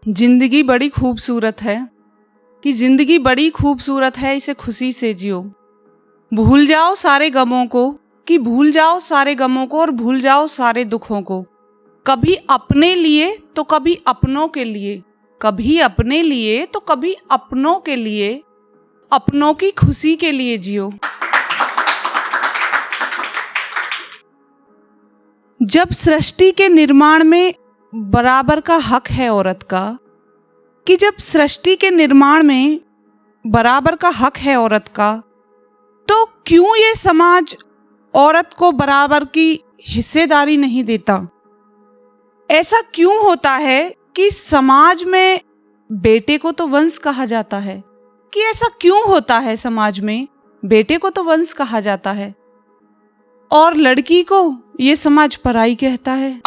जिंदगी बड़ी खूबसूरत है कि जिंदगी बड़ी खूबसूरत है, इसे खुशी से जियो। भूल जाओ सारे गमों को कि भूल जाओ सारे गमों को और भूल जाओ सारे दुखों को। कभी अपने लिए तो कभी अपनों के लिए, कभी अपने लिए तो कभी अपनों के लिए, अपनों की खुशी के लिए जियो। जब सृष्टि के निर्माण में बराबर का हक है औरत का, कि जब सृष्टि के निर्माण में बराबर का हक है औरत का, तो क्यों ये समाज औरत को बराबर की हिस्सेदारी नहीं देता? ऐसा क्यों होता है कि समाज में बेटे को तो वंश कहा जाता है? कि ऐसा क्यों होता है समाज में बेटे को तो वंश कहा जाता है और लड़की को ये समाज पराई कहता है?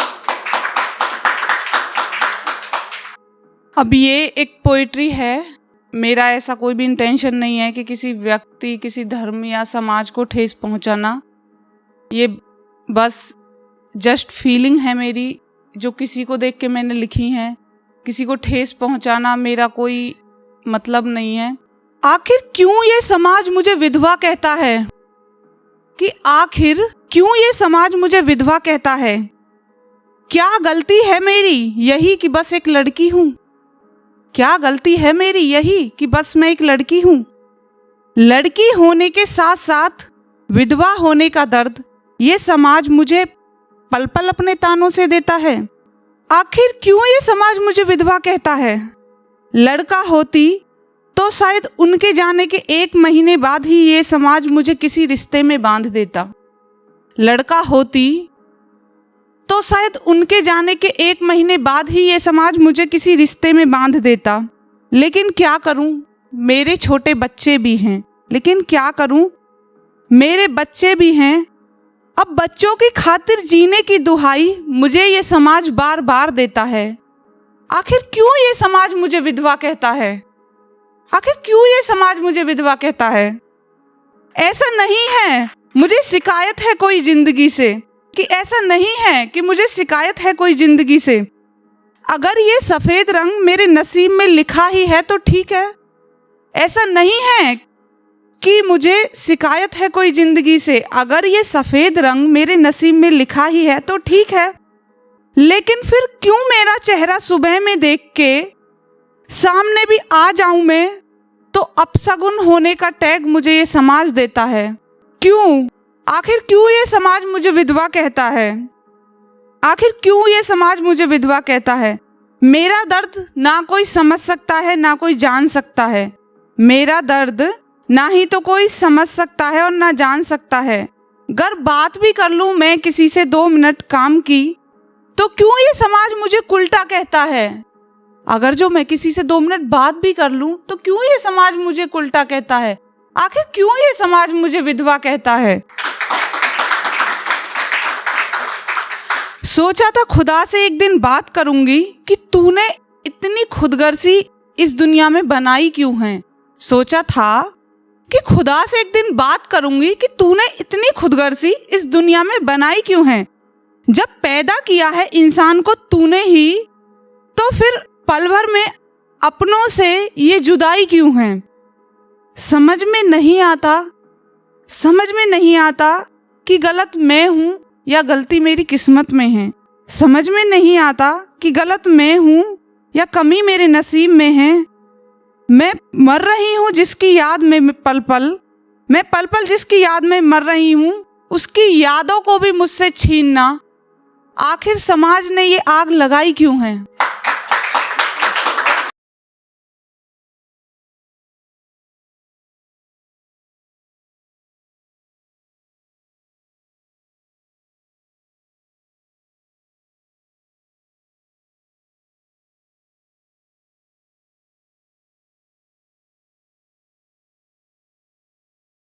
अब ये एक पोइट्री है, मेरा ऐसा कोई भी इंटेंशन नहीं है कि किसी व्यक्ति, किसी धर्म या समाज को ठेस पहुंचाना। ये बस जस्ट फीलिंग है मेरी, जो किसी को देख के मैंने लिखी है। किसी को ठेस पहुंचाना मेरा कोई मतलब नहीं है। आखिर क्यों ये समाज मुझे विधवा कहता है? कि आखिर क्यों ये समाज मुझे विधवा कहता है? क्या गलती है मेरी यही कि बस एक लड़की हूं? क्या गलती है मेरी यही कि बस मैं एक लड़की हूं? लड़की होने के साथ साथ विधवा होने का दर्द ये समाज मुझे पल पल अपने तानों से देता है। आखिर क्यों ये समाज मुझे विधवा कहता है? लड़का होती तो शायद उनके जाने के 1 महीने बाद ही ये समाज मुझे किसी रिश्ते में बांध देता। लड़का होती तो शायद उनके जाने के 1 महीने बाद ही ये समाज मुझे किसी रिश्ते में बांध देता। लेकिन क्या करूं, मेरे छोटे बच्चे भी हैं। लेकिन क्या करूं, मेरे बच्चे भी हैं। अब बच्चों की खातिर जीने की दुहाई मुझे ये समाज बार बार देता है। आखिर क्यों ये समाज मुझे विधवा कहता है? आखिर क्यों ये समाज मुझे विधवा कहता है? ऐसा नहीं है मुझे शिकायत है कोई जिंदगी से, कि ऐसा नहीं है कि मुझे शिकायत है कोई जिंदगी से। अगर ये सफेद रंग मेरे नसीब में लिखा ही है तो ठीक है। ऐसा नहीं है कि मुझे शिकायत है कोई जिंदगी से। अगर ये सफेद रंग मेरे नसीब में लिखा ही है तो ठीक है। लेकिन फिर क्यों मेरा चेहरा सुबह में देख के सामने भी आ जाऊं मैं तो अपशगुन होने का टैग मुझे ये समाज देता है? क्यों? आखिर क्यों ये समाज मुझे विधवा कहता है? आखिर क्यों ये समाज मुझे विधवा कहता है? मेरा दर्द ना कोई समझ सकता है ना कोई जान सकता है। मेरा दर्द ना ही तो कोई समझ सकता है और ना जान सकता है। अगर बात भी कर लूं मैं किसी से 2 मिनट काम की, तो क्यों ये समाज मुझे उल्टा कहता है? अगर जो मैं किसी से 2 मिनट बात भी कर लूं तो क्यों ये समाज मुझे उल्टा कहता है? आखिर क्यों ये समाज मुझे विधवा कहता है? सोचा था खुदा से एक दिन बात करूंगी कि तूने इतनी खुदगर्जी इस दुनिया में बनाई क्यों है। सोचा था कि खुदा से एक दिन बात करूंगी कि तूने इतनी खुदगर्जी इस दुनिया में बनाई क्यों है। जब पैदा किया है इंसान को तूने ही, तो फिर पल भर में अपनों से ये जुदाई क्यों है। समझ में नहीं आता कि गलत मैं हूं या गलती मेरी किस्मत में है। समझ में नहीं आता कि गलत मैं हूं या कमी मेरे नसीब में है। मैं मर रही हूं जिसकी याद में पल पल जिसकी याद में मर रही हूं, उसकी यादों को भी मुझसे छीनना। आखिर समाज ने ये आग लगाई क्यों है?